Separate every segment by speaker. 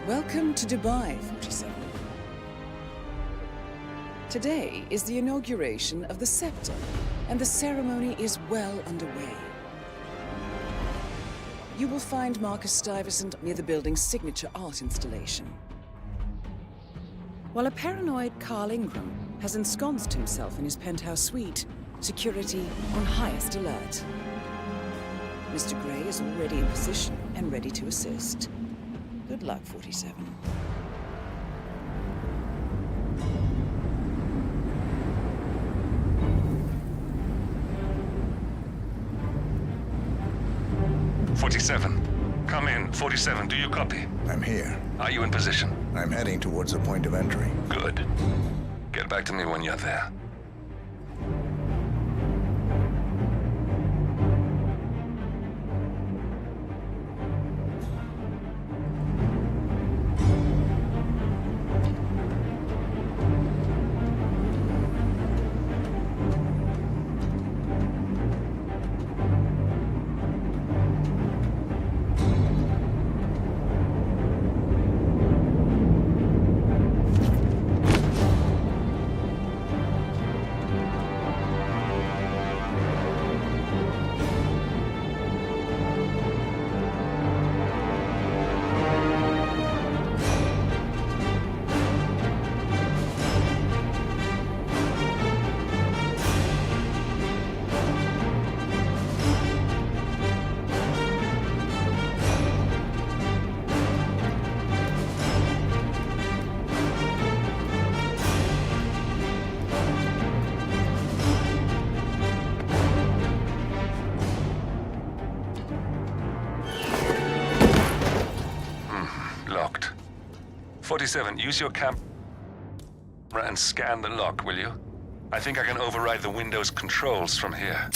Speaker 1: Welcome to Dubai, 47. Today is the inauguration of the scepter, and the ceremony is well underway. You will find Marcus Stuyvesant near the building's signature art installation. While a paranoid Carl Ingram has ensconced himself in his penthouse suite, security on highest alert. Mr. Gray is already in position and ready to assist. Good luck, 47.
Speaker 2: Come in. 47, do you copy?
Speaker 3: I'm here.
Speaker 2: Are you in position?
Speaker 3: I'm heading towards the point of entry.
Speaker 2: Good. Get back to me when you're there. Locked. 47, use your camera and scan the lock, will you? I think I can override the Windows controls from here.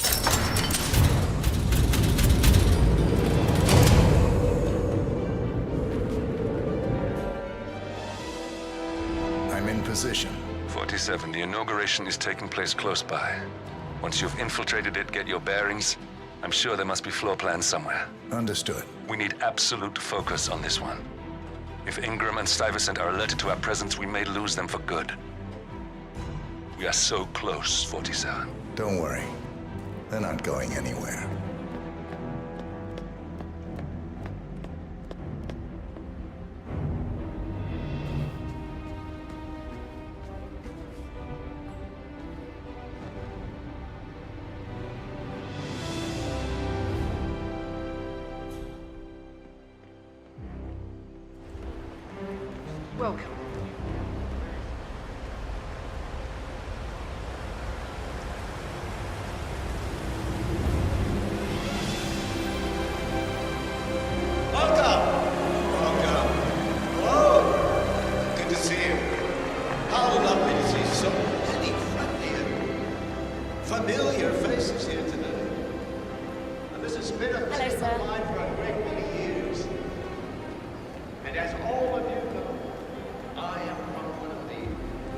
Speaker 3: I'm in position.
Speaker 2: 47, the inauguration is taking place close by. Once you've infiltrated it, get your bearings. I'm sure there must be floor plans somewhere.
Speaker 3: Understood.
Speaker 2: We need absolute focus on this one. If Ingram and Stuyvesant are alerted to our presence, we may lose them for good. We are so close, 47.
Speaker 3: Don't worry. They're not going anywhere.
Speaker 1: Welcome.
Speaker 4: Familiar faces here today. And this has been a theme of mine for a great many years. And as all of you know, I am from one of the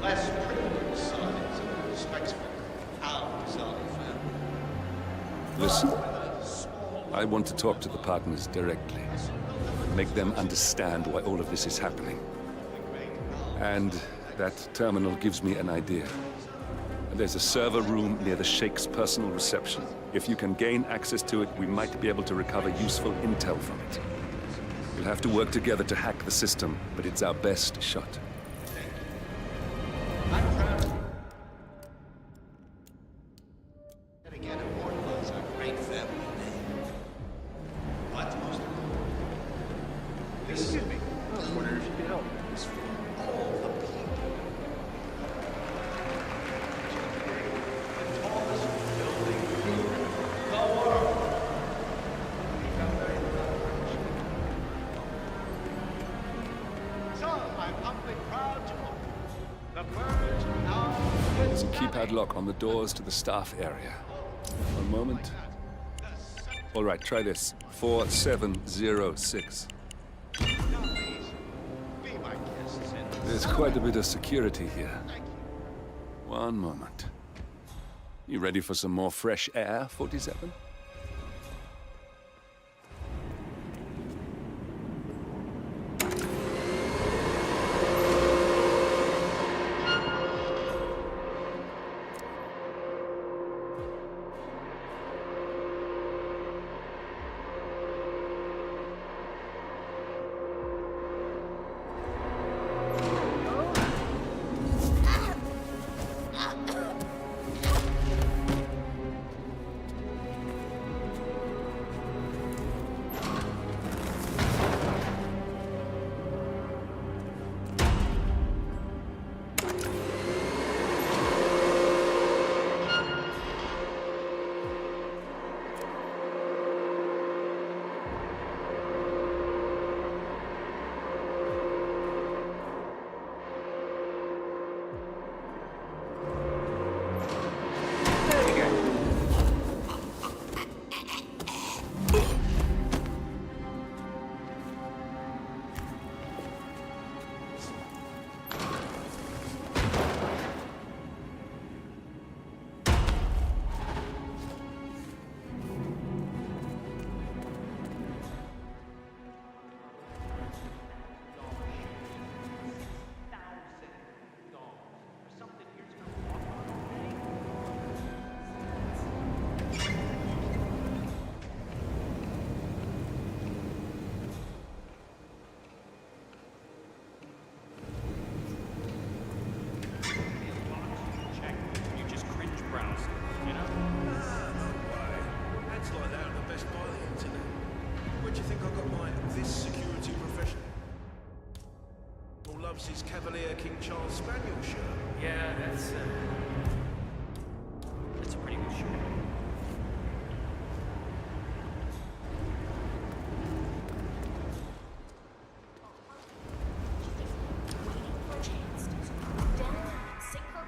Speaker 4: less privileged sides of the respectable Al-Ghazali family.
Speaker 2: Listen, I want to talk to the partners directly. Make them understand why all of this is happening. And that terminal gives me an idea. There's a server room near the Sheikh's personal reception. If you can gain access to it, we might be able to recover useful intel from it. We'll have to work together to hack the system, but it's our best shot.
Speaker 4: I'm proud to again immortalize our great family name. But most important, this is orders to help is for all the people. The tallest building in the world. So I'm humbly proud to open the birds now.
Speaker 2: There's a keypad lock on the doors to the staff area. One moment. All right, try this. 4706. There's quite a bit of security here. One moment. You ready for some more fresh air, 47?
Speaker 5: loves his Cavalier King Charles Spaniel shirt.
Speaker 6: Yeah, that's a pretty good shirt.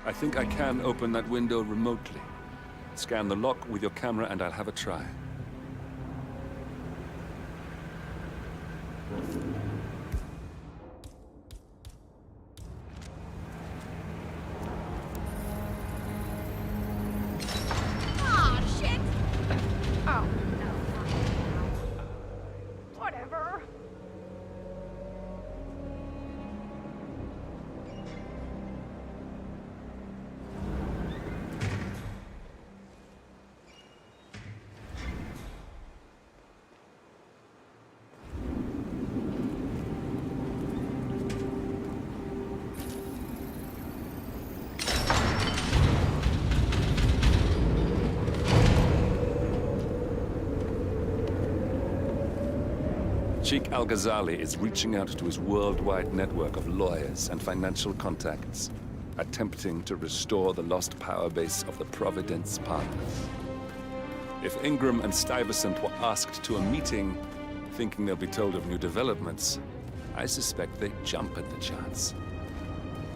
Speaker 2: I think I can open that window remotely. Scan the lock with your camera and I'll have a try. Sheikh Al-Ghazali is reaching out to his worldwide network of lawyers and financial contacts, attempting to restore the lost power base of the Providence partners. If Ingram and Stuyvesant were asked to a meeting, thinking they'll be told of new developments, I suspect they'd jump at the chance.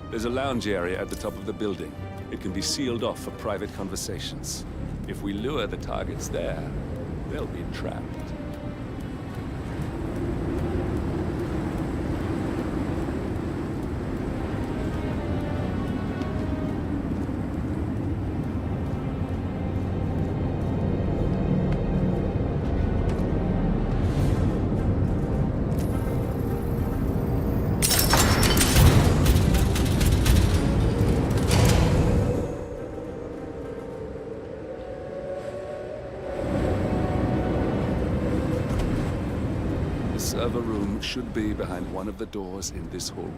Speaker 2: There's a lounge area at the top of the building. It can be sealed off for private conversations. If we lure the targets there, they'll be trapped. The server room should be behind one of the doors in this hallway.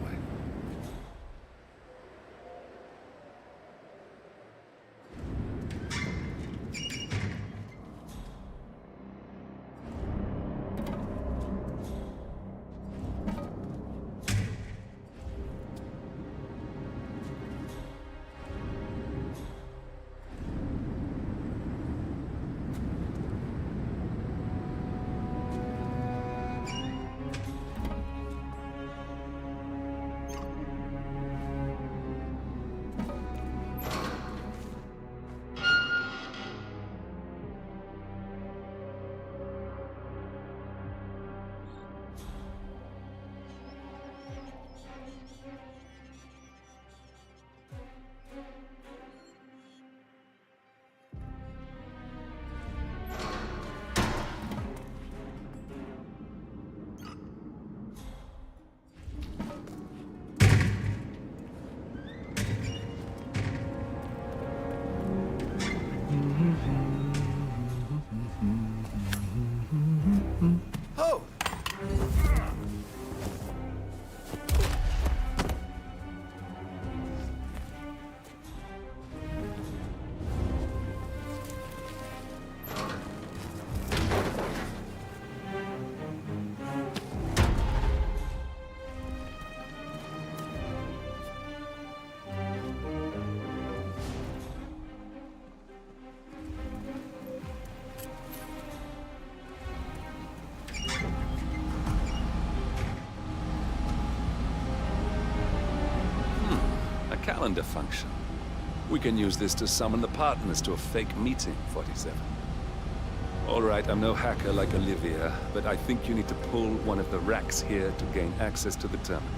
Speaker 5: Oh!
Speaker 2: Calendar function. We can use this to summon the partners to a fake meeting, 47. All right, I'm no hacker like Olivia, but I think you need to pull one of the racks here to gain access to the terminal.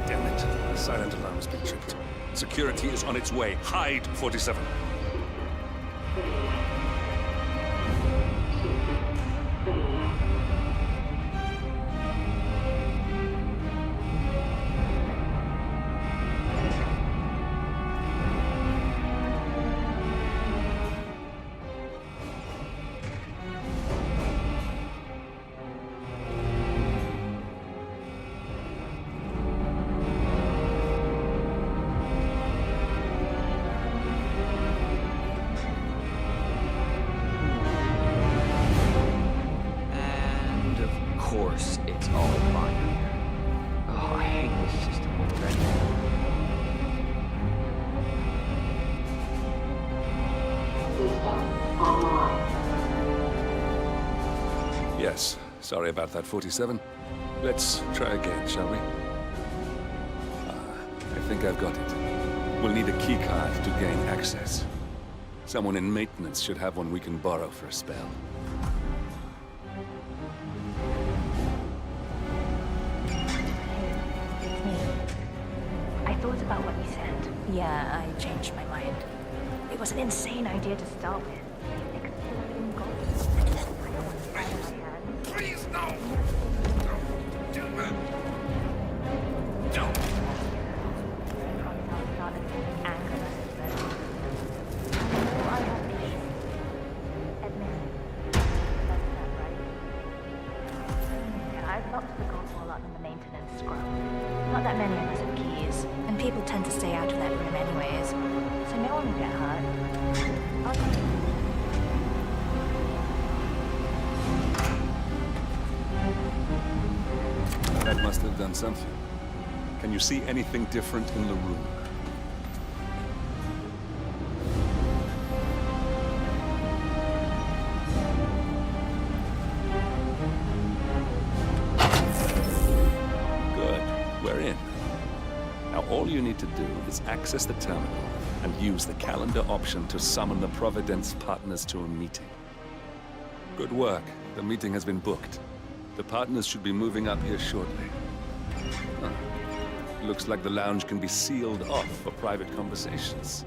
Speaker 2: Damn it. The silent alarm's been tripped. Security is on its way. Hide, 47. Yes, sorry about that, 47. Let's try again, shall we? I think I've got it. We'll need a key card to gain access. Someone in maintenance should have one we can borrow for a spell.
Speaker 7: It's me. I thought about what you said. Yeah, I changed my mind. It was an insane idea to start with. Exploding gods. I don't want to tie my hands.
Speaker 2: Please, no! Don't do that! Don't!
Speaker 7: I've locked the gold wall up in the maintenance scrum. Not that many of us have keys, and people tend to stay out of that room anyways, so no one will get hurt. I'll come in.
Speaker 2: That must have done something. Can you see anything different in the room? We're in. Now all you need to do is access the terminal and use the calendar option to summon the Providence partners to a meeting. Good work. The meeting has been booked. The partners should be moving up here shortly. Huh. Looks like the lounge can be sealed off for private conversations.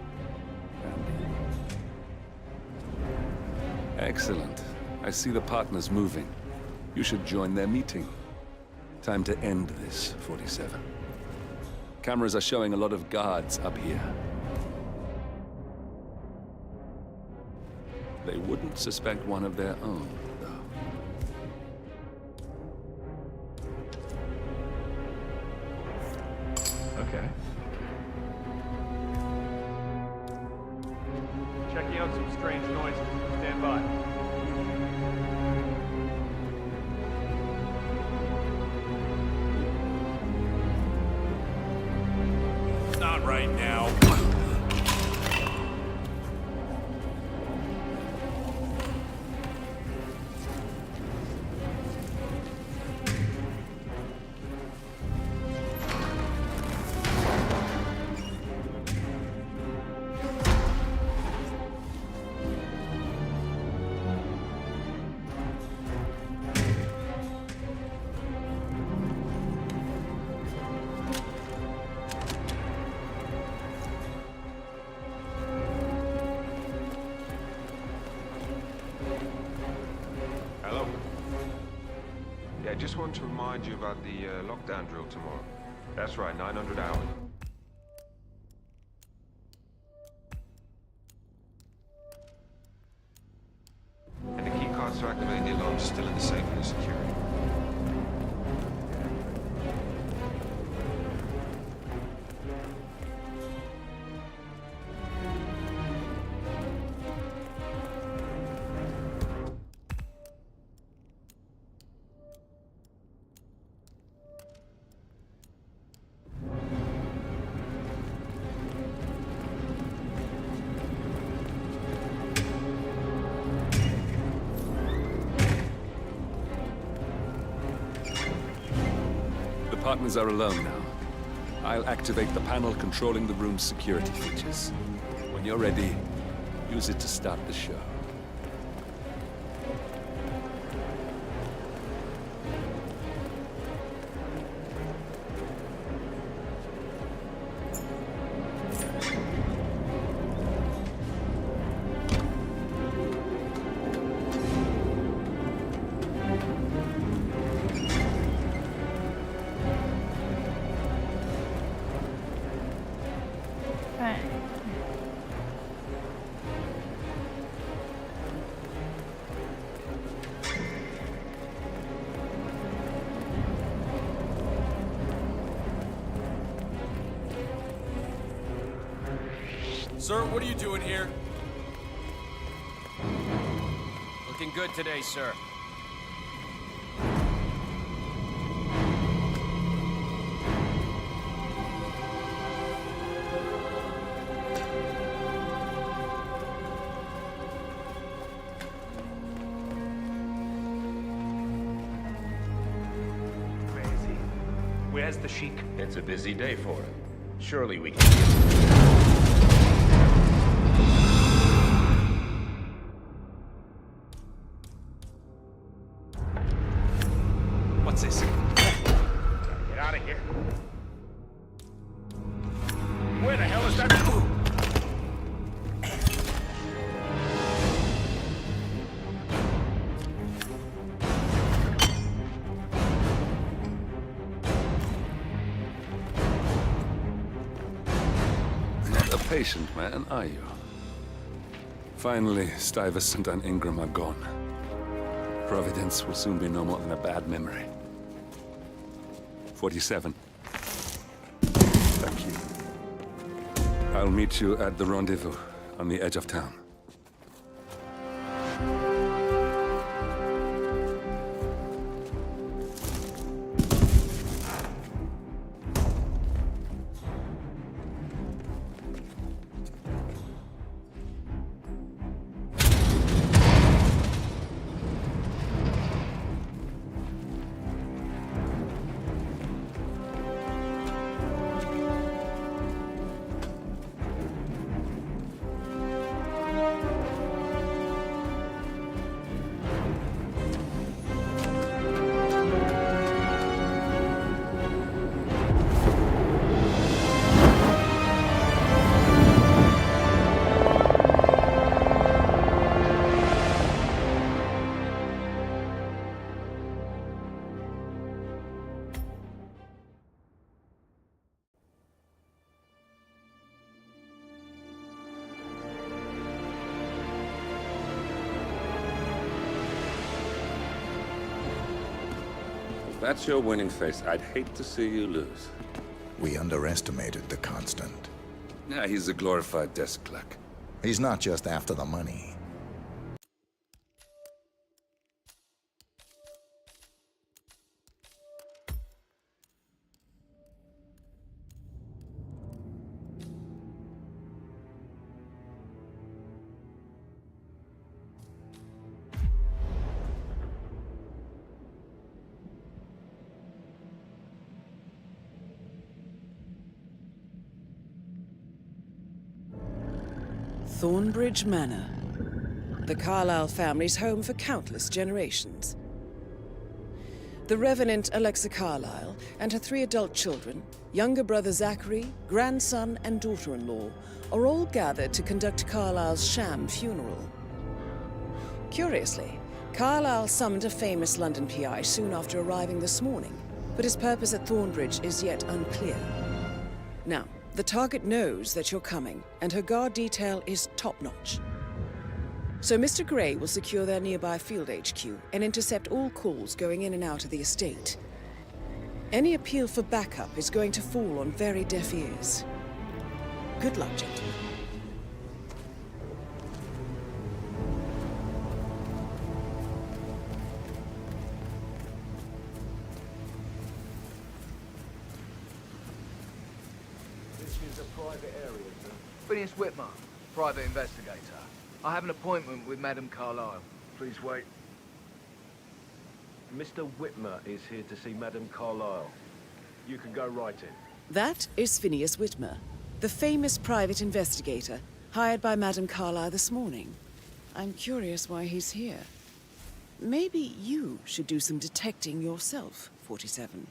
Speaker 2: Excellent. I see the partners moving. You should join their meeting. Time to end this, 47. Cameras are showing a lot of guards up here. They wouldn't suspect one of their own, though.
Speaker 6: Okay. Checking out some strange noises. Stand by. Not right now.
Speaker 8: I just want to remind you about the lockdown drill tomorrow. That's right, 900 hours. And the key cards to activate the alarm is still in the safe for security.
Speaker 2: Partners are alone now. I'll activate the panel controlling the room's security features. When you're ready, use it to start the show.
Speaker 9: Sir, what are you doing here? Looking good today, sir.
Speaker 5: Where's the Sheik?
Speaker 10: It's a busy day for him. Surely we can...
Speaker 5: What's this?
Speaker 10: Get out of here. Where the hell is that?
Speaker 2: Not a patient man, are you? Finally, Stuyvesant and Ingram are gone. Providence will soon be no more than a bad memory. 47. Thank you. I'll meet you at the rendezvous on the edge of town. If that's your winning face, I'd hate to see you lose.
Speaker 3: We underestimated the Constant.
Speaker 2: Nah, he's a glorified desk clerk.
Speaker 3: He's not just after the money.
Speaker 1: Thornbridge Manor. The Carlyle family's home for countless generations. The Revenant Alexa Carlyle and her 3 adult children, younger brother Zachary, grandson, and daughter-in-law, are all gathered to conduct Carlyle's sham funeral. Curiously, Carlyle summoned a famous London PI soon after arriving this morning, but his purpose at Thornbridge is yet unclear. Now, the target knows that you're coming, and her guard detail is top-notch. So Mr. Gray will secure their nearby field HQ and intercept all calls going in and out of the estate. Any appeal for backup is going to fall on very deaf ears. Good luck, gentlemen.
Speaker 11: Phineas Whitmer, private investigator. I have an appointment with Madame Carlyle. Please wait.
Speaker 10: Mr. Whitmer is here to see Madame Carlyle. You can go right in.
Speaker 1: That is Phineas Whitmer, the famous private investigator hired by Madame Carlyle this morning. I'm curious why he's here. Maybe you should do some detecting yourself, 47.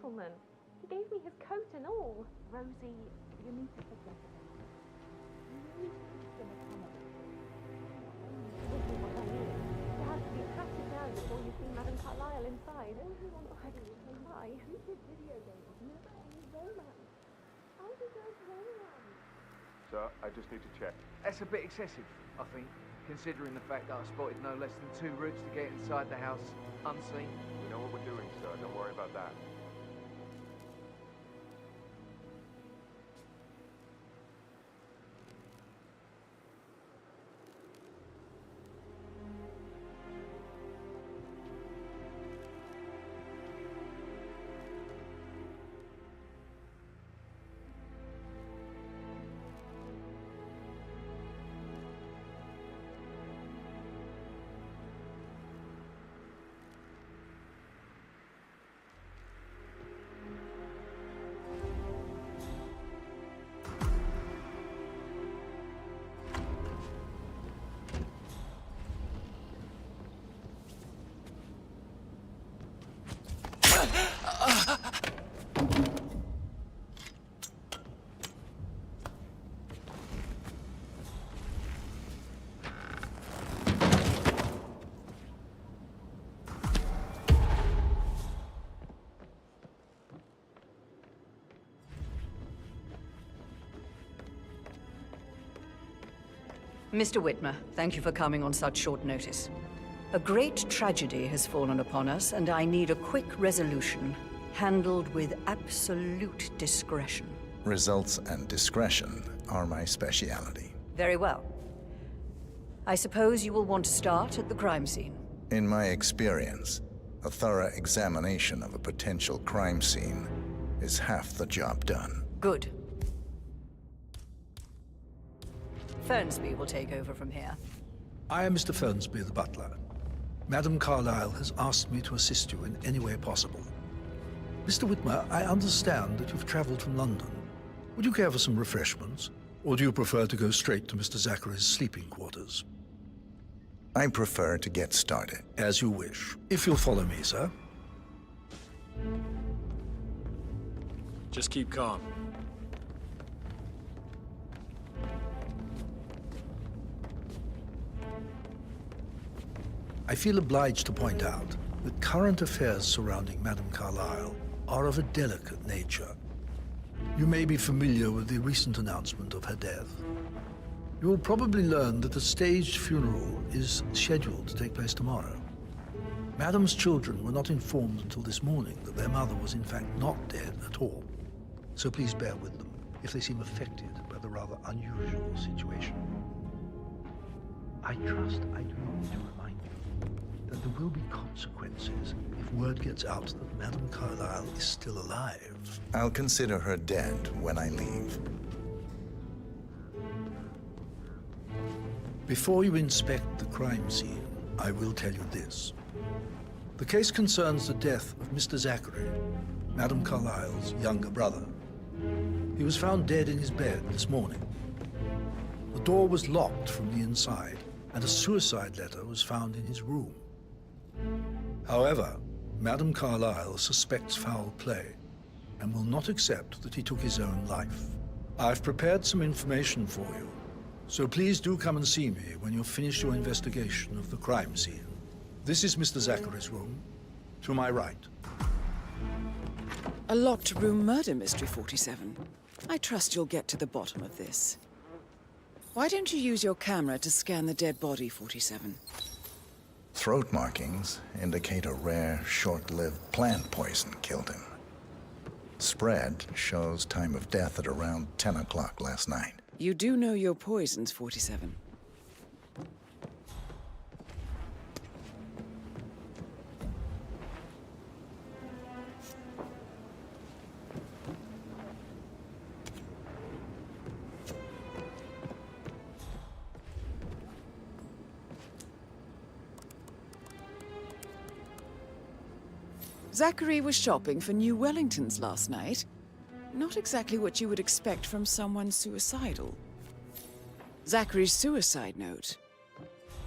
Speaker 7: gentleman. He gave me his coat and all. Rosie, you need to forget it. You need to become a This is what I mean. You have to be patted down before you see Madame Carlyle inside. Everyone behind you can lie. This is video games, never any romance. I deserve romance.
Speaker 8: Sir, I just need to check.
Speaker 11: That's a bit excessive, I think, considering the fact that I spotted no less than 2 routes to get inside the house unseen.
Speaker 8: We know what we're doing, sir. Don't worry about that.
Speaker 1: Mr. Whitmer, thank you for coming on such short notice. A great tragedy has fallen upon us, and I need a quick resolution, handled with absolute discretion.
Speaker 3: Results and discretion are my speciality.
Speaker 1: Very well. I suppose you will want to start at the crime scene.
Speaker 3: In my experience, a thorough examination of a potential crime scene is half the job done.
Speaker 1: Good. Fernsby will take over from here.
Speaker 12: I am Mr. Fernsby, the butler. Madame Carlyle has asked me to assist you in any way possible. Mr. Whitmer, I understand that you've traveled from London. Would you care for some refreshments? Or do you prefer to go straight to Mr. Zachary's sleeping quarters?
Speaker 3: I prefer to get started.
Speaker 12: As you wish. If you'll follow me, sir.
Speaker 6: Just keep calm.
Speaker 12: I feel obliged to point out that current affairs surrounding Madame Carlyle are of a delicate nature. You may be familiar with the recent announcement of her death. You will probably learn that a staged funeral is scheduled to take place tomorrow. Madame's children were not informed until this morning that their mother was in fact not dead at all. So please bear with them if they seem affected by the rather unusual situation. I trust I do not need to remind you that there will be consequences if word gets out that Madame Carlyle is still alive.
Speaker 3: I'll consider her dead when I leave.
Speaker 12: Before you inspect the crime scene, I will tell you this. The case concerns the death of Mr. Zachary, Madame Carlyle's younger brother. He was found dead in his bed this morning. The door was locked from the inside, and a suicide letter was found in his room. However, Madame Carlyle suspects foul play and will not accept that he took his own life. I've prepared some information for you, so please do come and see me when you've finished your investigation of the crime scene. This is Mr. Zachary's room, to my right.
Speaker 1: A locked room murder mystery, 47. I trust you'll get to the bottom of this. Why don't you use your camera to scan the dead body, 47?
Speaker 3: Throat markings indicate a rare, short-lived plant poison killed him. Spread shows time of death at around 10 o'clock last night.
Speaker 1: You do know your poisons, 47. Zachary was shopping for new Wellingtons last night. Not exactly what you would expect from someone suicidal. Zachary's suicide note.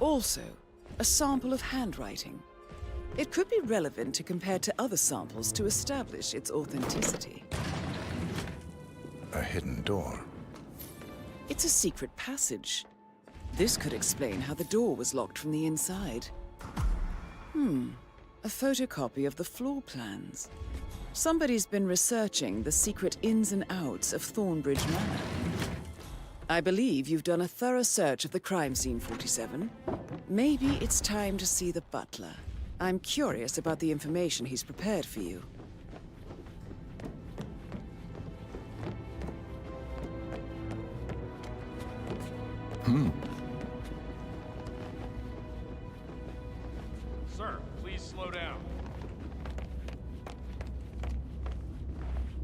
Speaker 1: Also, a sample of handwriting. It could be relevant to compare to other samples to establish its authenticity.
Speaker 3: A hidden door.
Speaker 1: It's a secret passage. This could explain how the door was locked from the inside. A photocopy of the floor plans. Somebody's been researching the secret ins and outs of Thornbridge Manor. I believe you've done a thorough search of the crime scene, 47. Maybe it's time to see the butler. I'm curious about the information he's prepared for you.
Speaker 9: Sir, please slow down.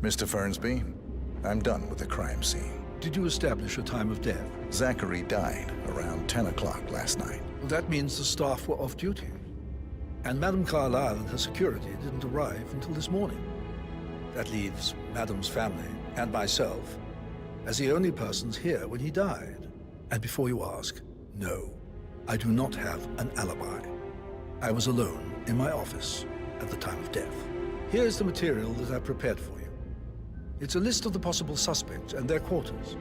Speaker 3: Mr. Fernsby, I'm done with the crime scene.
Speaker 12: Did you establish a time of death?
Speaker 3: Zachary died around 10 o'clock last night.
Speaker 12: Well, that means the staff were off duty. And Madame Carlyle and her security didn't arrive until this morning. That leaves Madame's family and myself as the only persons here when he died. And before you ask, no, I do not have an alibi. I was alone in my office at the time of death. Here's the material that I prepared for you. It's a list of the possible suspects and their quarters.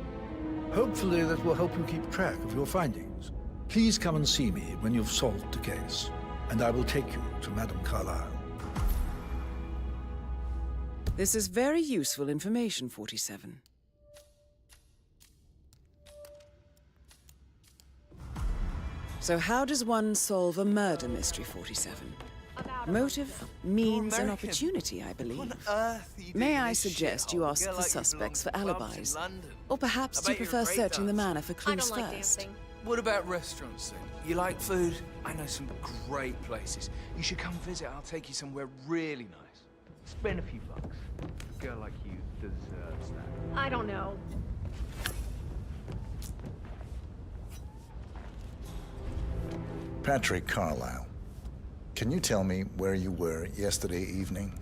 Speaker 12: Hopefully that will help you keep track of your findings. Please come and see me when you've solved the case, and I will take you to Madame Carlyle.
Speaker 1: This is very useful information, 47. So how does one solve a murder mystery, 47? Motive, means, and opportunity, I believe. May I suggest you ask the suspects for alibis? Or perhaps do you prefer searching the manor for clues first?
Speaker 11: What about restaurants then? You like food? I know some great places. You should come visit. I'll take you somewhere really nice. Spend a few bucks. A girl like you deserves that.
Speaker 7: I don't know.
Speaker 3: Patrick Carlyle, can you tell me where you were yesterday evening?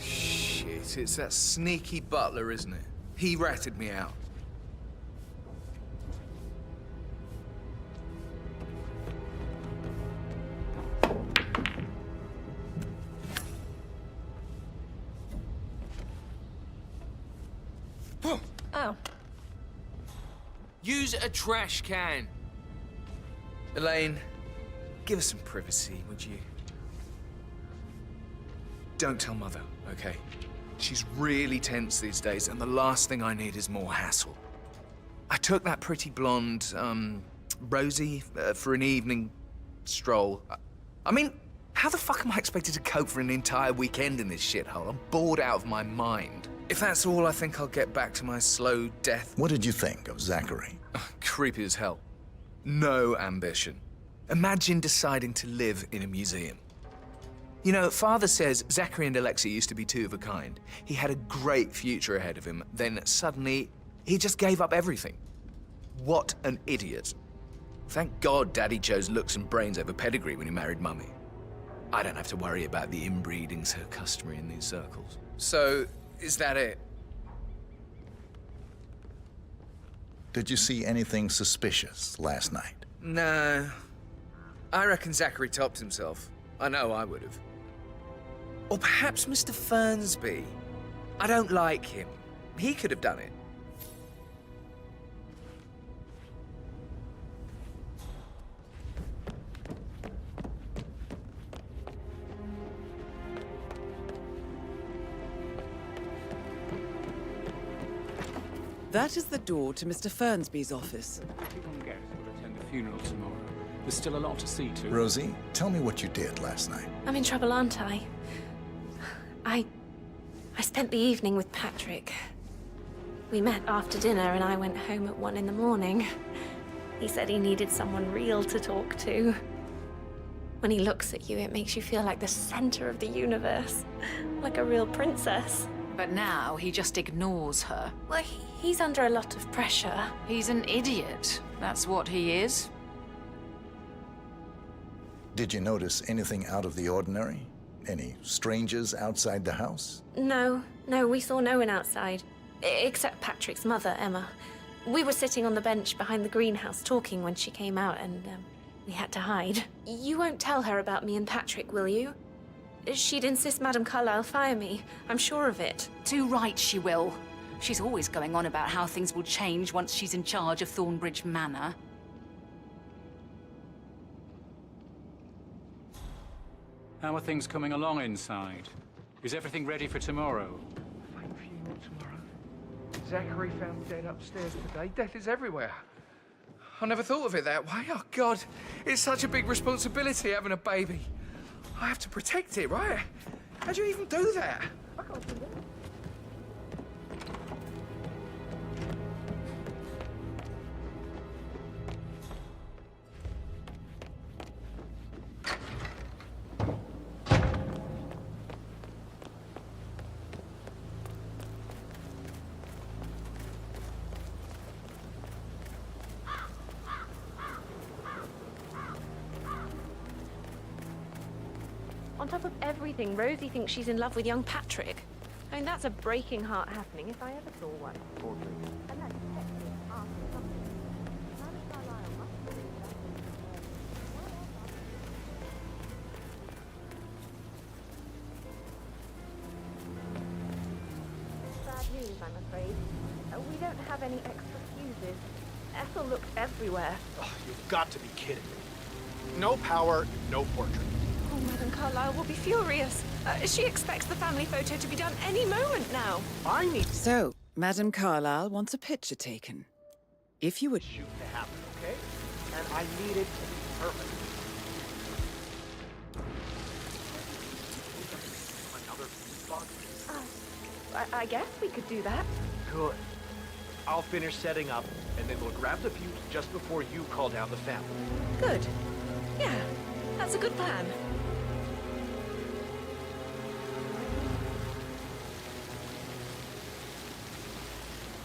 Speaker 11: Shit, it's that sneaky butler, isn't it? He ratted me out.
Speaker 7: Oh.
Speaker 11: Use a trash can. Elaine, give us some privacy, would you? Don't tell Mother, okay? She's really tense these days, and the last thing I need is more hassle. I took that pretty blonde, Rosie, for an evening stroll. I mean, how the fuck am I expected to cope for an entire weekend in this shithole? I'm bored out of my mind. If that's all, I think I'll get back to my slow death.
Speaker 3: What did you think of Zachary?
Speaker 11: Creepy as hell. No ambition. Imagine deciding to live in a museum. You know, Father says Zachary and Alexia used to be two of a kind. He had a great future ahead of him, then suddenly, he just gave up everything. What an idiot. Thank God Daddy chose looks and brains over pedigree when he married Mummy. I don't have to worry about the inbreeding so customary in these circles. So, is that it?
Speaker 3: Did you see anything suspicious last night?
Speaker 11: No. I reckon Zachary topped himself. I know I would have. Or perhaps Mr. Fernsby. I don't like him. He could have done it.
Speaker 1: That is the door to Mr. Fernsby's office.
Speaker 13: Everyone guest will attend the funeral tomorrow. There's still a lot to see to.
Speaker 3: Rosie, tell me what you did last night.
Speaker 7: I'm in trouble, aren't I? I spent the evening with Patrick. We met after dinner and I went home at 1 in the morning. He said he needed someone real to talk to. When he looks at you, it makes you feel like the center of the universe. Like a real princess.
Speaker 14: But now he just ignores her.
Speaker 7: Well, he's under a lot of pressure.
Speaker 14: He's an idiot. That's what he is.
Speaker 3: Did you notice anything out of the ordinary? Any strangers outside the house?
Speaker 7: No, we saw no one outside. Except Patrick's mother, Emma. We were sitting on the bench behind the greenhouse talking when she came out and we had to hide. You won't tell her about me and Patrick, will you? She'd insist Madame Carlyle fire me. I'm sure of it.
Speaker 14: Too right she will. She's always going on about how things will change once she's in charge of Thornbridge Manor.
Speaker 13: How are things coming along inside? Is everything ready for tomorrow?
Speaker 10: Fake funeral tomorrow. Zachary found dead upstairs today. Death is everywhere.
Speaker 11: I never thought of it that way. Oh, God. It's such a big responsibility having a baby. I have to protect it, right? How do you even do that?
Speaker 7: I can't do that. On top of everything, Rosie thinks she's in love with young Patrick. I mean, that's a breaking heart happening if I ever saw one. And that's technically asking something. Madame Carlyle must believe that. Bad news, I'm afraid. We don't have any extra fuses. Ethel looked everywhere.
Speaker 5: Oh, you've got to be kidding me. No power, no portrait.
Speaker 7: Oh, Madame Carlyle will be furious. She expects the family photo to be done any moment now.
Speaker 5: I need
Speaker 1: So, Madame Carlyle wants a picture taken. If you would
Speaker 5: shoot to happen, okay? And I need it to be perfect. Another fuse box?
Speaker 7: I guess we could do that.
Speaker 5: Good. I'll finish setting up, and then we'll grab the fuse just before you call down the family.
Speaker 7: Good. Yeah, that's a good plan.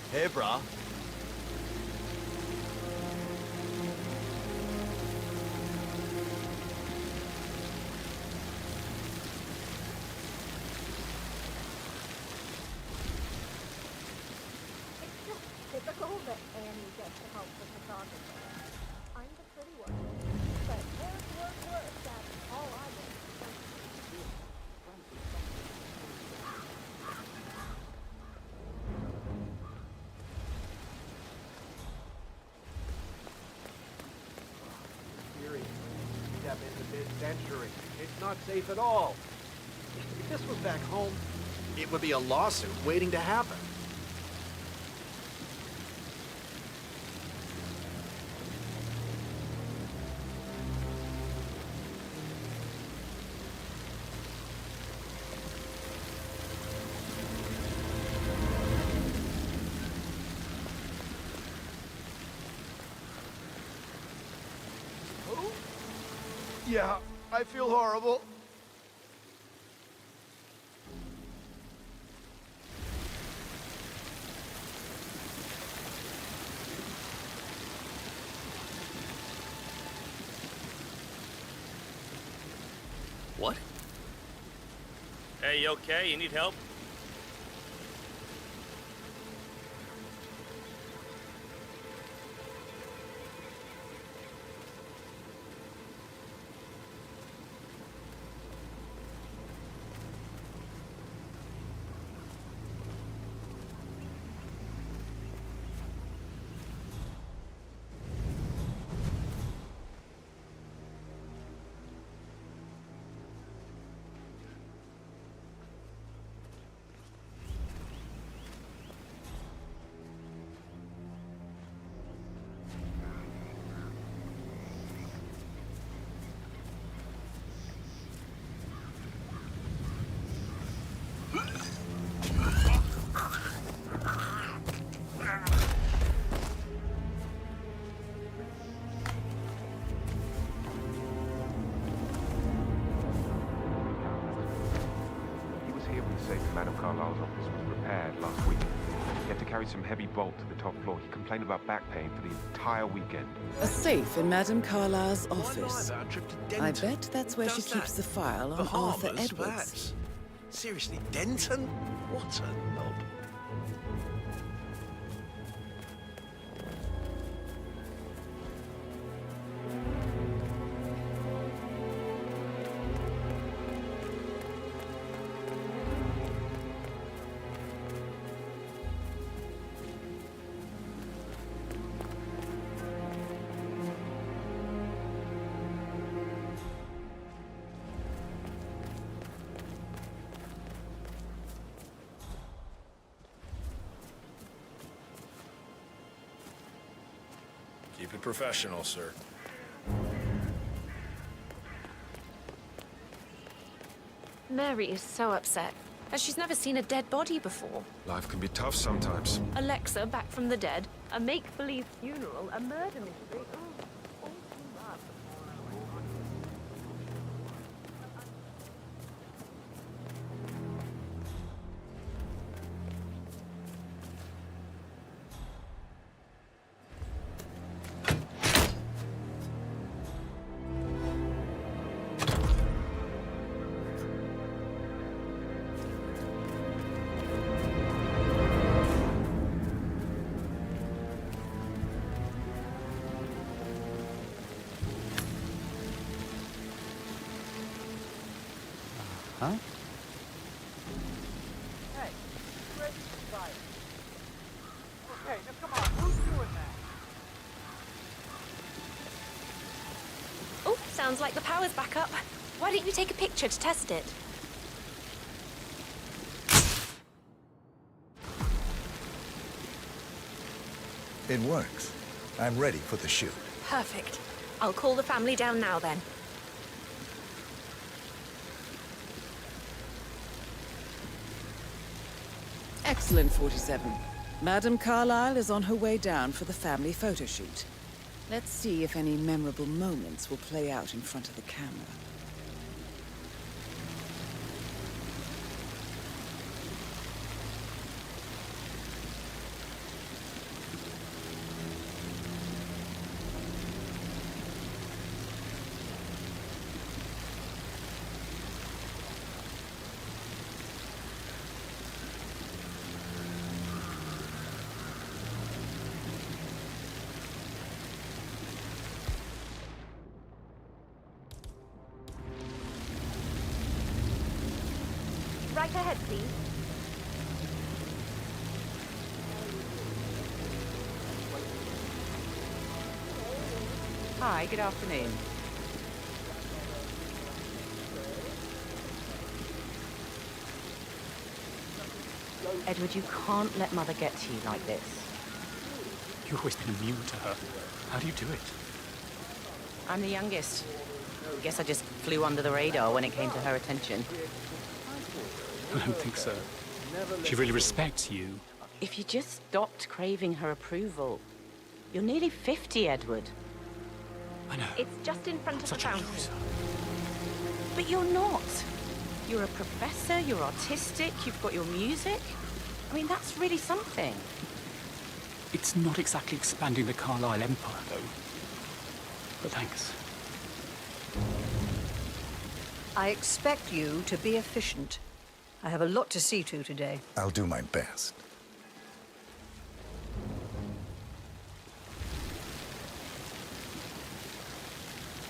Speaker 5: Hey, brah.
Speaker 7: Typical that Annie gets to help with photography. I'm the pretty one. But work, that's all I do.
Speaker 5: Seriously, step into mid-century. It's not safe at all. If this was back home, it would be a lawsuit waiting to happen. Yeah, I feel horrible.
Speaker 15: What? Hey, you okay? You need help?
Speaker 8: Safe in Madame Carlyle's office was repaired last week. He had to carry some heavy bolt to the top floor. He complained about back pain for the entire weekend.
Speaker 1: A safe in Madame Carlyle's office. I bet that's where she keeps the file on Arthur Edwards.
Speaker 5: Seriously, Denton? What a knob.
Speaker 6: Keep it professional, sir.
Speaker 16: Mary is so upset, as she's never seen a dead body before.
Speaker 8: Life can be tough sometimes.
Speaker 16: Alexa back from the dead, a make-believe funeral, a murder mystery. All too much.
Speaker 13: Huh?
Speaker 5: Hey, ready to fight. Okay, now come on, who's doing that?
Speaker 16: Oh, sounds like the power's back up. Why don't you take a picture to test it?
Speaker 3: It works. I'm ready for the shoot.
Speaker 16: Perfect. I'll call the family down now then.
Speaker 1: Excellent, 47. Madame Carlyle is on her way down for the family photo shoot. Let's see if any memorable moments will play out in front of the camera.
Speaker 16: Right ahead, please.
Speaker 14: Hi, good afternoon. Edward, you can't let Mother get to you like this.
Speaker 13: You've always been immune to her. How do you do it?
Speaker 14: I'm the youngest. Guess I just flew under the radar when it came to her attention.
Speaker 13: I don't think so. She really respects you.
Speaker 14: If you just stopped craving her approval. You're nearly 50, Edward.
Speaker 13: I know.
Speaker 16: It's just in front of the fountain.
Speaker 14: But you're not. You're a professor, you're artistic, you've got your music. I mean, that's really something.
Speaker 13: It's not exactly expanding the Carlyle Empire, though. But thanks.
Speaker 17: I expect you to be efficient. I have a lot to see to today.
Speaker 3: I'll do my best.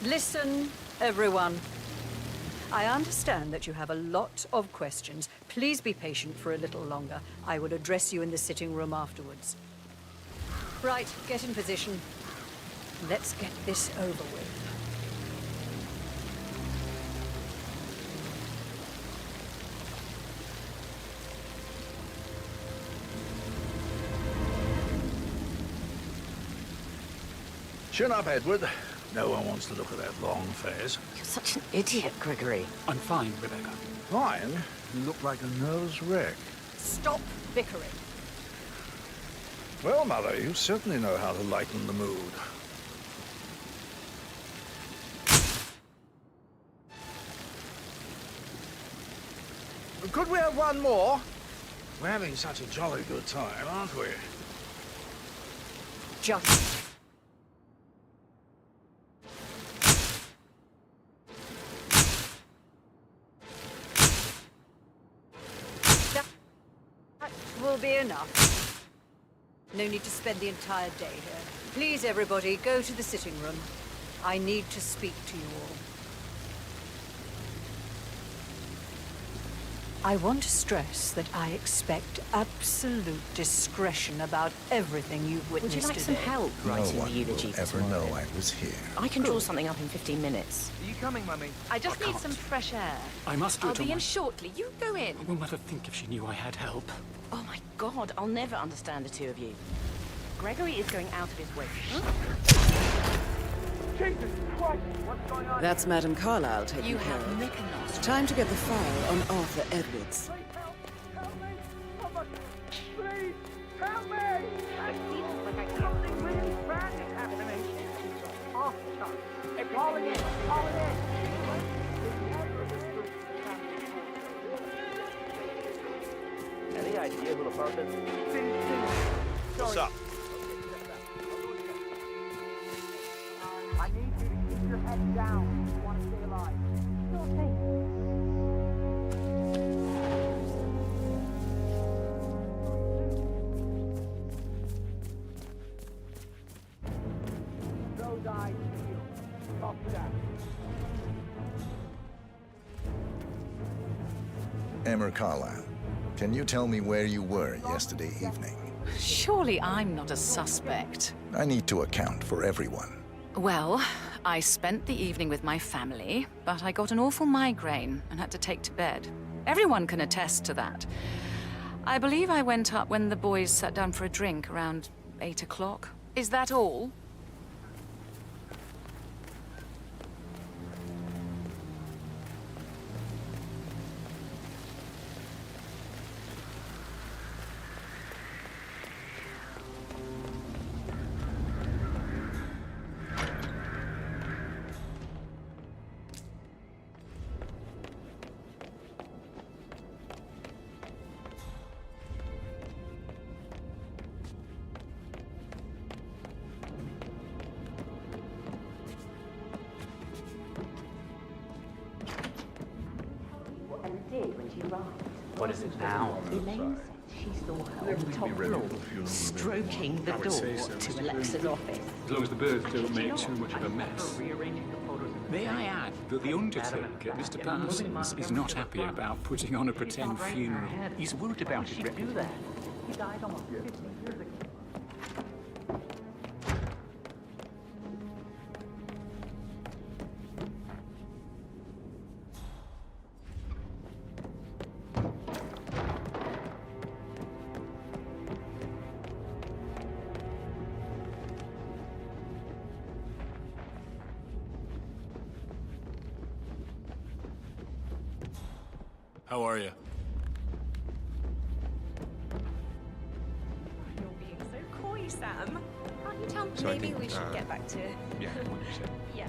Speaker 17: Listen, everyone. I understand that you have a lot of questions. Please be patient for a little longer. I will address you in the sitting room afterwards. Right, get in position. Let's get this over with.
Speaker 12: Chin up, Edward. No one wants to look at that long face.
Speaker 14: You're such an idiot, Gregory.
Speaker 13: I'm fine, Rebecca.
Speaker 12: Fine? You look like a nervous wreck.
Speaker 17: Stop bickering.
Speaker 12: Well, Mother, you certainly know how to lighten the mood. Could we have one more? We're having such a jolly good time, aren't we?
Speaker 17: Just. That will be enough. No need to spend the entire day here. Please, everybody, go to the sitting room. I need to speak to you all. I want to stress that I expect absolute discretion about everything you've witnessed
Speaker 14: Would you like
Speaker 17: today.
Speaker 14: some help writing the eulogy for
Speaker 3: ever
Speaker 14: tomorrow?
Speaker 3: know I was here.
Speaker 14: I can draw something up in 15 minutes.
Speaker 10: Are you coming, Mummy?
Speaker 16: I just need some fresh air.
Speaker 13: I must do
Speaker 16: I'll
Speaker 13: it on
Speaker 16: be
Speaker 13: my...
Speaker 16: in shortly. You go in.
Speaker 13: What will Mother think if she knew I had help?
Speaker 14: Oh my God, I'll never understand the two of you. Gregory is going out of his way.
Speaker 10: Jesus Christ! What's going on?
Speaker 1: That's Madame Carlyle taking
Speaker 14: You
Speaker 1: care
Speaker 14: have
Speaker 1: of.
Speaker 14: Mykonos.
Speaker 1: Time to get the file on Arthur Edwards.
Speaker 10: Help me! Somebody, please, help me! Something really bad is happening. Oh, God. Hey, call it in. Call it in.
Speaker 4: Any idea who the perp is?
Speaker 10: What's up? I need you to keep your head down if you want to stay alive. Those eyes healed. Copy that.
Speaker 3: Emmer Carlyle, can you tell me where you were yesterday evening?
Speaker 18: Surely I'm not a suspect.
Speaker 3: I need to account for everyone.
Speaker 18: Well, I spent the evening with my family, but I got an awful migraine and had to take to bed. Everyone can attest to that. I believe I went up when the boys sat down for a drink around 8 o'clock. Is that all?
Speaker 7: When she arrived.
Speaker 13: What is it now?
Speaker 7: Elaine said she saw her on the top floor, stroking the door to Alexa's office.
Speaker 13: As long as the birds don't make too much of a mess. May I add that the undertaker, Mr. Parsons, is not happy about putting on a pretend funeral. He's worried about his reputation.
Speaker 10: He died almost 50 years ago.
Speaker 6: How are you?
Speaker 14: You're being so coy, Sam. Can't you tell
Speaker 8: So I
Speaker 14: maybe
Speaker 8: think,
Speaker 14: we should get back to...
Speaker 8: Yeah, what you said.
Speaker 14: Yeah.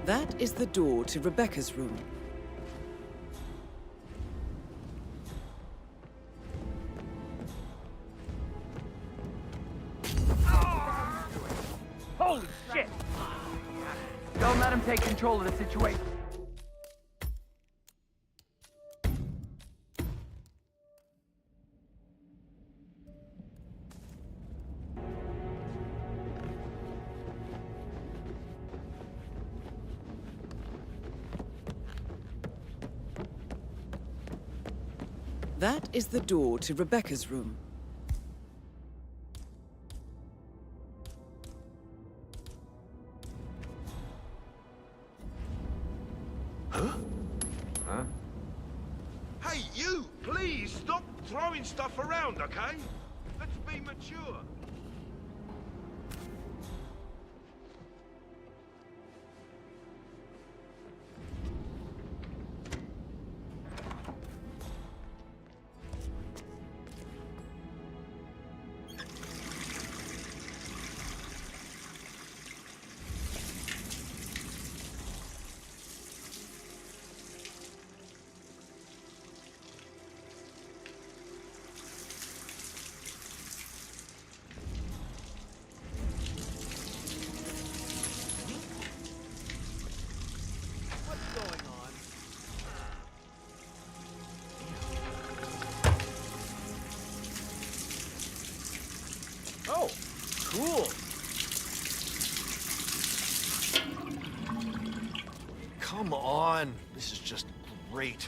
Speaker 1: That is the door to Rebecca's room.
Speaker 10: Holy shit! Don't let him take control of the situation.
Speaker 1: That is the door to Rebecca's room.
Speaker 19: Hey, you! Please stop throwing stuff around, okay? Let's be mature.
Speaker 5: Oh, cool. Come on. This is just great.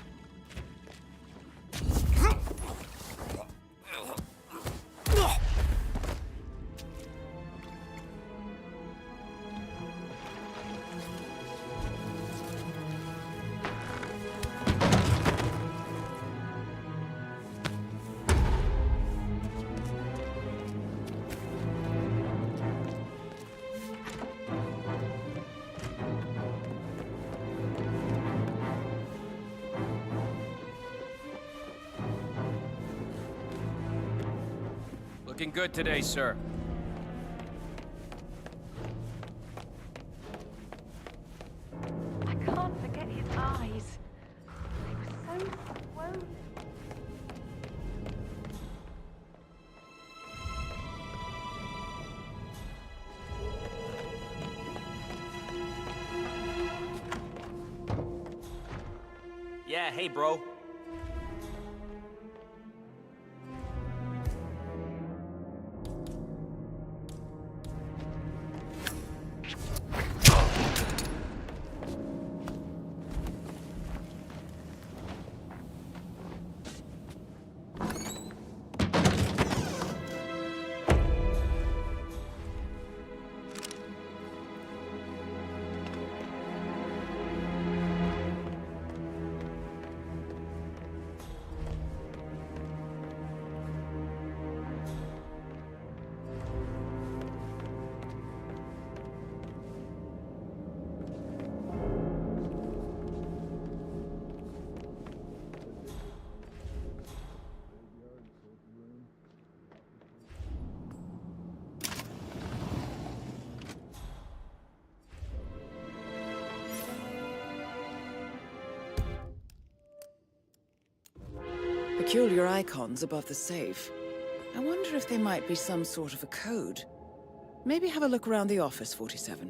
Speaker 9: Looking good today, sir.
Speaker 7: I can't forget his eyes. They were so swollen.
Speaker 15: Yeah, hey, bro.
Speaker 1: Peculiar icons above the safe. I wonder if they might be some sort of a code. Maybe have a look around the office, 47.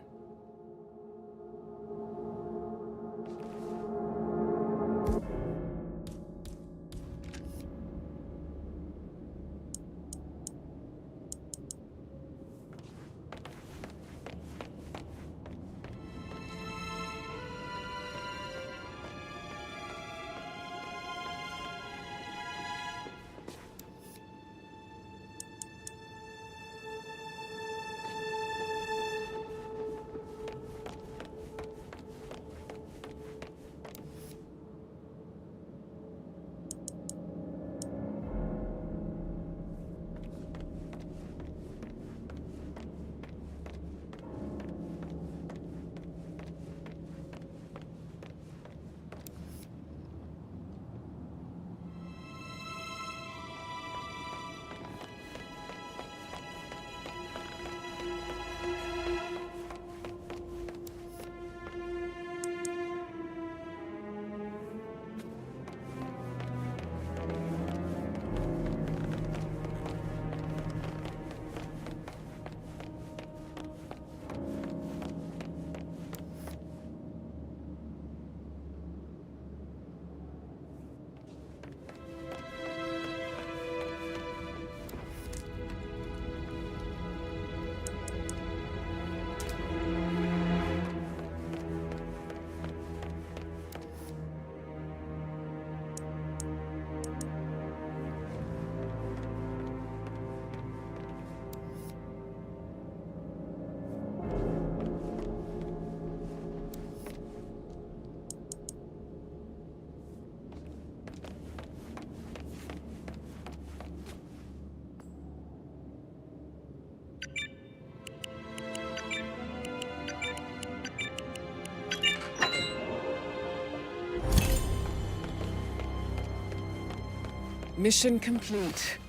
Speaker 1: Mission complete.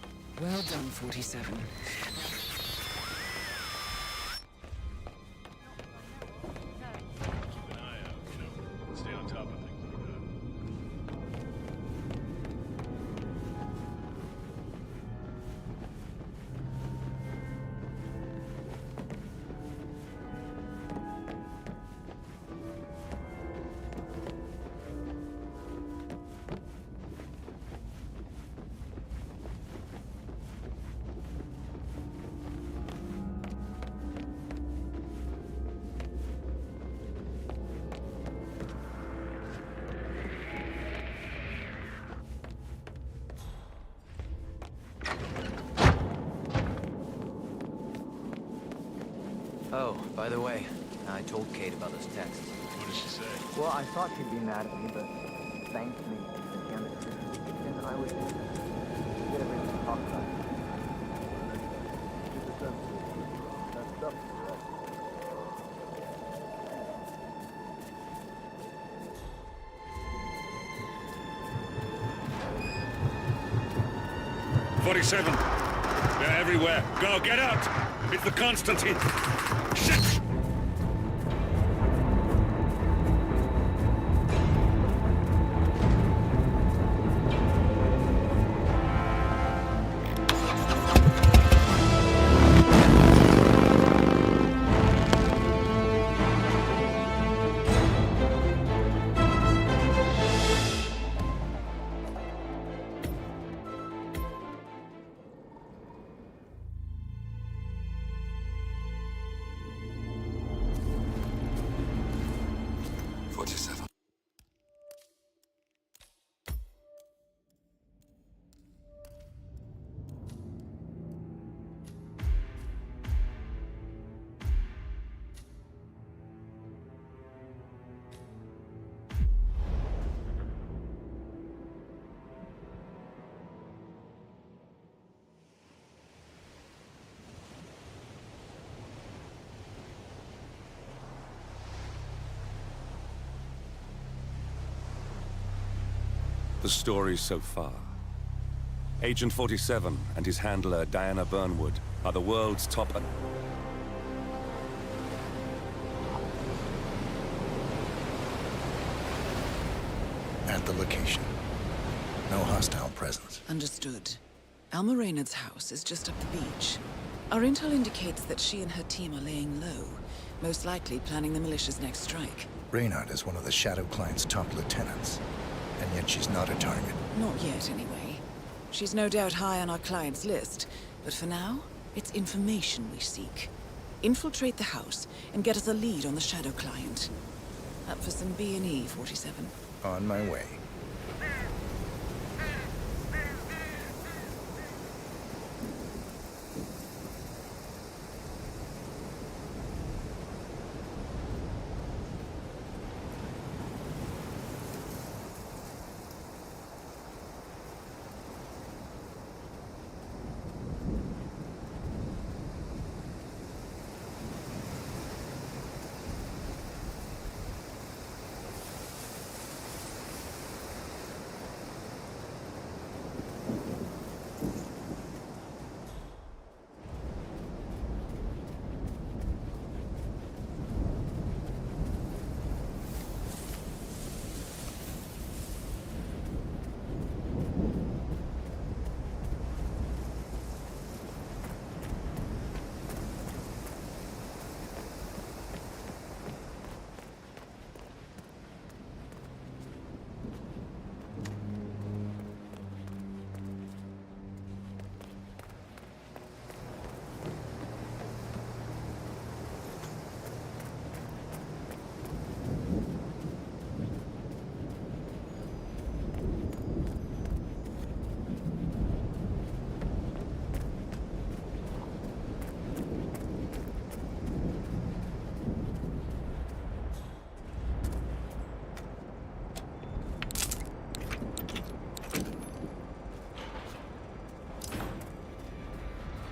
Speaker 1: Well done, 47.
Speaker 6: Stay on top of things like that.
Speaker 20: Oh, by the way, I told Kate about those texts.
Speaker 6: What did she say?
Speaker 20: Well, I thought she'd be mad at me, but thanked me at the end of it. And I was get everything to talk about. That's up.
Speaker 2: 47. They're everywhere. Go, get out! It's the Constantine! Shit! The story so far. Agent 47 and his handler, Diana Burnwood, are the world's top...
Speaker 3: At the location. No hostile presence.
Speaker 1: Understood. Alma Reynard's house is just up the beach. Our intel indicates that she and her team are laying low, most likely planning the militia's next strike.
Speaker 3: Reynard is one of the Shadow Client's top lieutenants, and yet she's not a target.
Speaker 1: Not yet, anyway. She's no doubt high on our client's list, but for now, it's information we seek. Infiltrate the house and get us a lead on the Shadow Client. Up for some B&E, 47.
Speaker 3: On my way.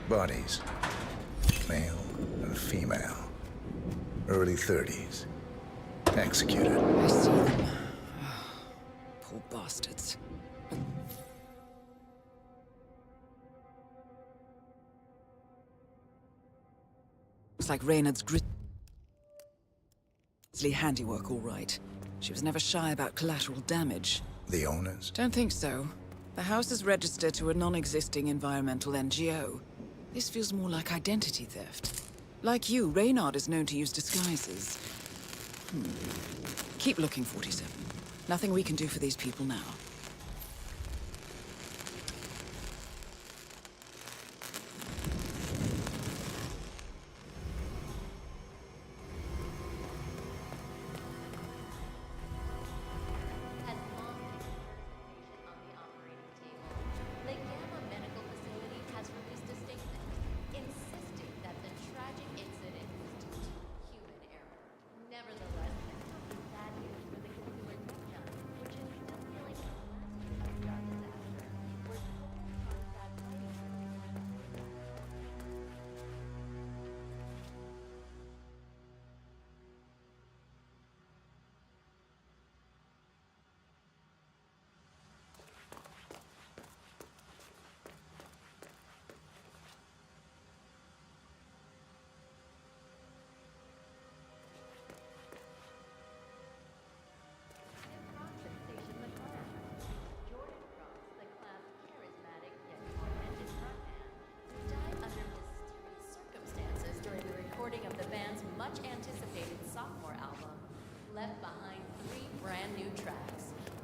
Speaker 3: Bodies. Male and female. Early 30s. Executed.
Speaker 1: I see them. Poor bastards. Looks like Reynard's grisly handiwork, all right. She was never shy about collateral damage.
Speaker 3: The owners?
Speaker 1: Don't think so. The house is registered to a non-existing environmental NGO. This feels more like identity theft. Like you, Reynard is known to use disguises. Keep looking, 47. Nothing we can do for these people now.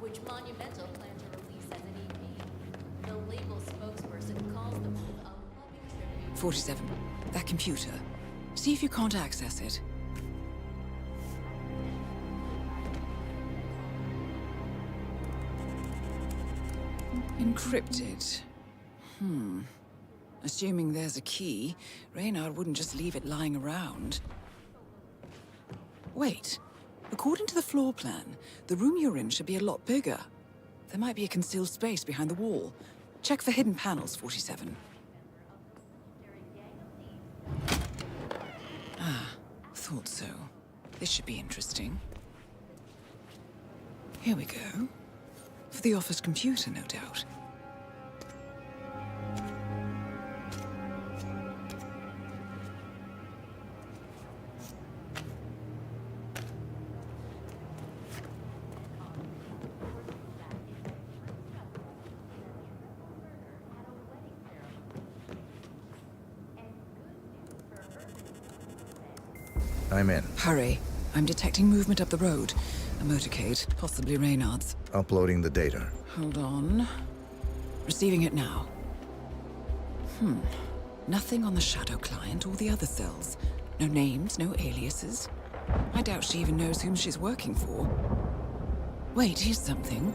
Speaker 21: which Monumental plan to release as an EP. The label spokesperson calls the move a loving tribute.
Speaker 1: 47. That computer. See if you can't access it. Encrypted. Assuming there's a key, Reynard wouldn't just leave it lying around. Wait. According to the floor plan, the room you're in should be a lot bigger. There might be a concealed space behind the wall. Check for hidden panels, 47. Ah, thought so. This should be interesting. Here we go. For the office computer, no doubt.
Speaker 3: I'm in.
Speaker 1: Hurry. I'm detecting movement up the road. A motorcade, possibly Reynard's.
Speaker 3: Uploading the data.
Speaker 1: Hold on. Receiving it now. Nothing on the Shadow client or the other cells. No names, no aliases. I doubt she even knows whom she's working for. Wait, here's something.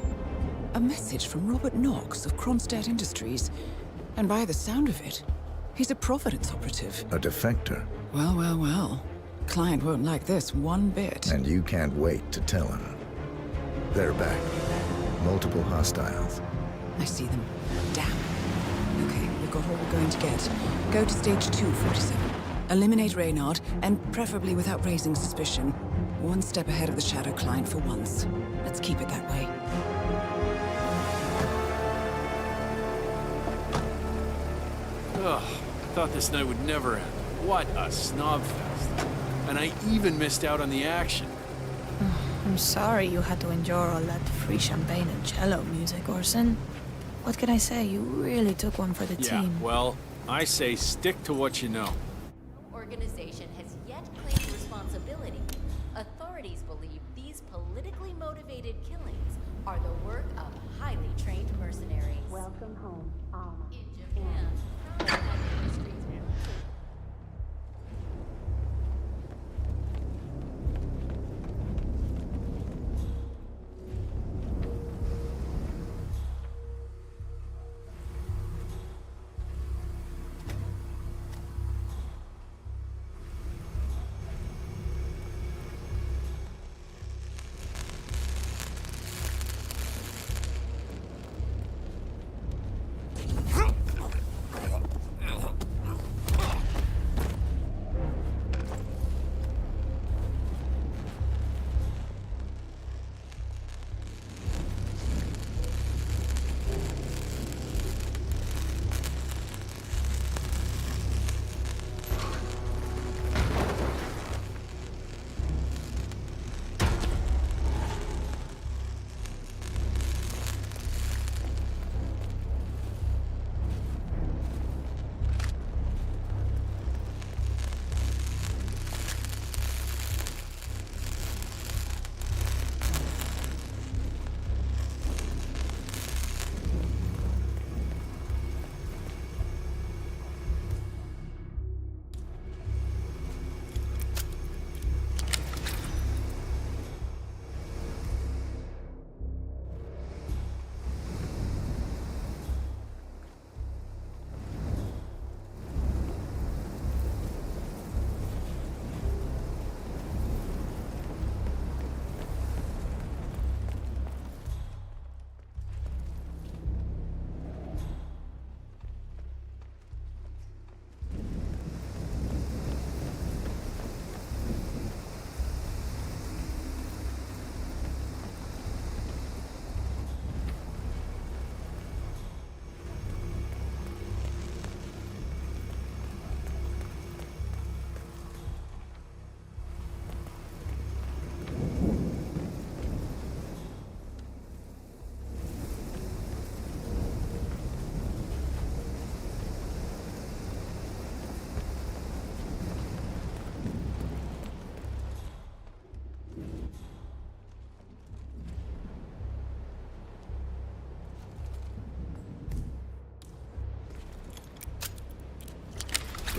Speaker 1: A message from Robert Knox of Kronstadt Industries. And by the sound of it, he's a Providence operative.
Speaker 3: A defector.
Speaker 1: Well, well, well. Client won't like this one bit.
Speaker 3: And you can't wait to tell him. They're back. Multiple hostiles.
Speaker 1: I see them. Damn. Okay, we've got all we're going to get. Go to stage 2, 47. Eliminate Reynard, and preferably without raising suspicion. One step ahead of the Shadow client for once. Let's keep it that way.
Speaker 6: Ugh, I thought this night would never end. What a snobfest. And I even missed out on the action.
Speaker 22: I'm sorry you had to endure all that free champagne and cello music, Orson. What can I say? You really took one for the team.
Speaker 6: Well, I say stick to what you know.
Speaker 21: Organization has yet claimed responsibility. Authorities believe these politically motivated killings are the work of highly trained mercenaries.
Speaker 16: Welcome home, Alma.
Speaker 21: In Japan, industries.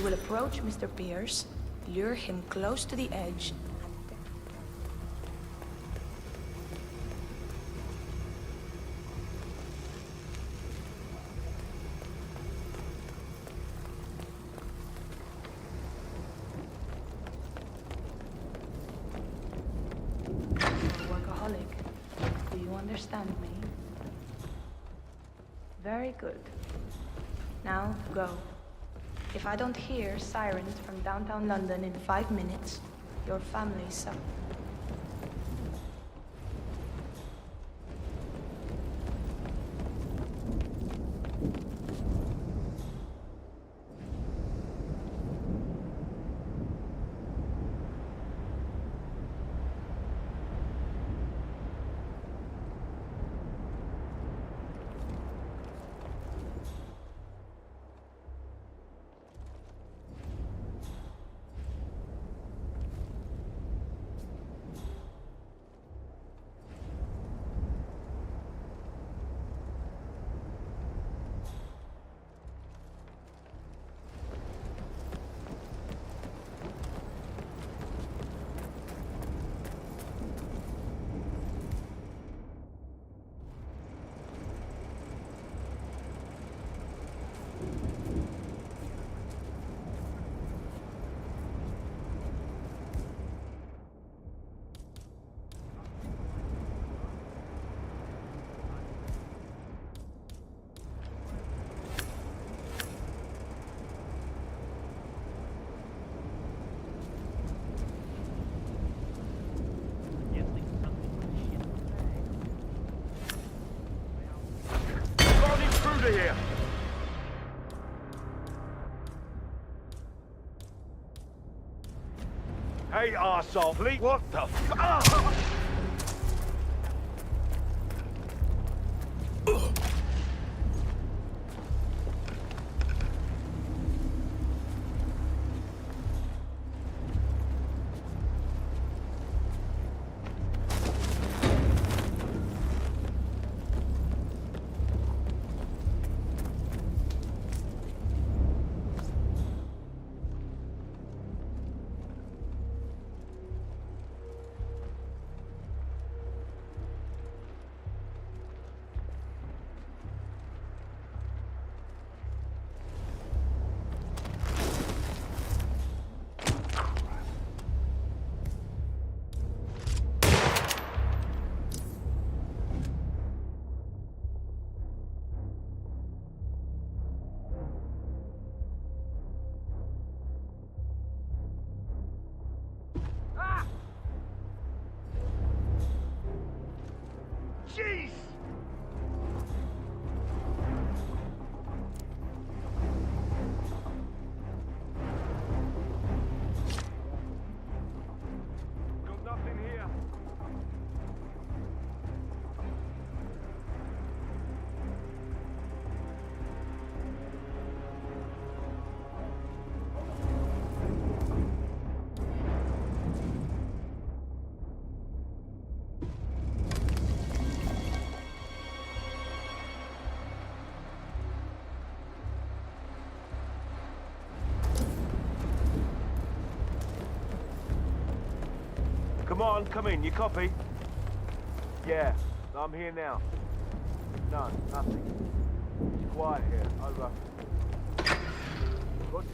Speaker 22: You will approach Mr. Pierce, lure him close to the edge. Workaholic, do you understand me? Very good. Now, go. If I don't hear sirens from downtown London in 5 minutes, your family suffers.
Speaker 19: Here. Hey, arsehole, Fleet, what the fuck? Jeez! Got nothing here. Come on, come in. You copy? Yeah, I'm here now. No, nothing. It's quiet here. Over. Good.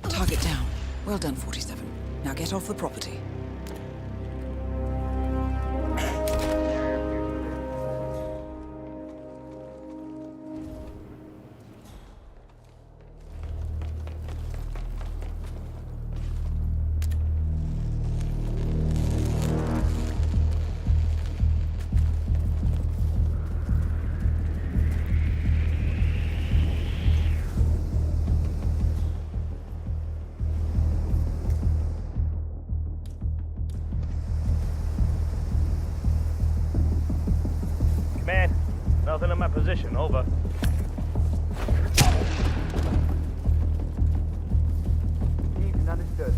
Speaker 1: Target down. Well done, 47. Now get off the property.
Speaker 4: Man, nothing in my position, over.
Speaker 20: Received, understood.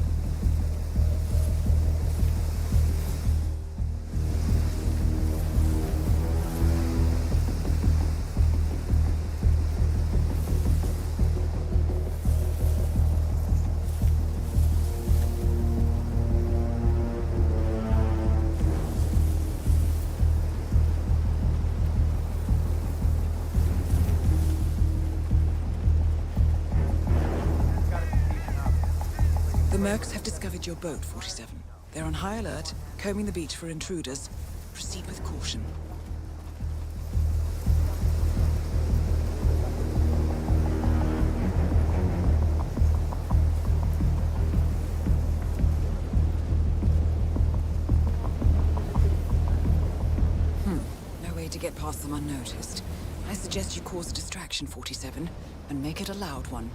Speaker 1: Mercs have discovered your boat, 47. They're on high alert, combing the beach for intruders. Proceed with caution. No way to get past them unnoticed. I suggest you cause a distraction, 47, and make it a loud one.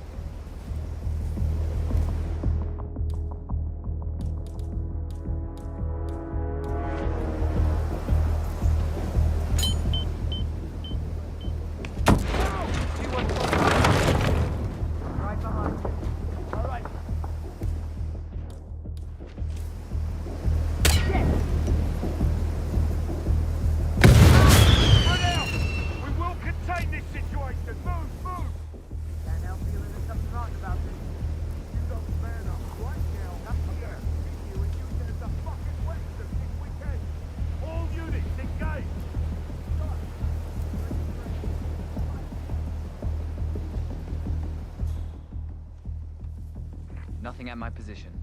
Speaker 20: Nothing at my position.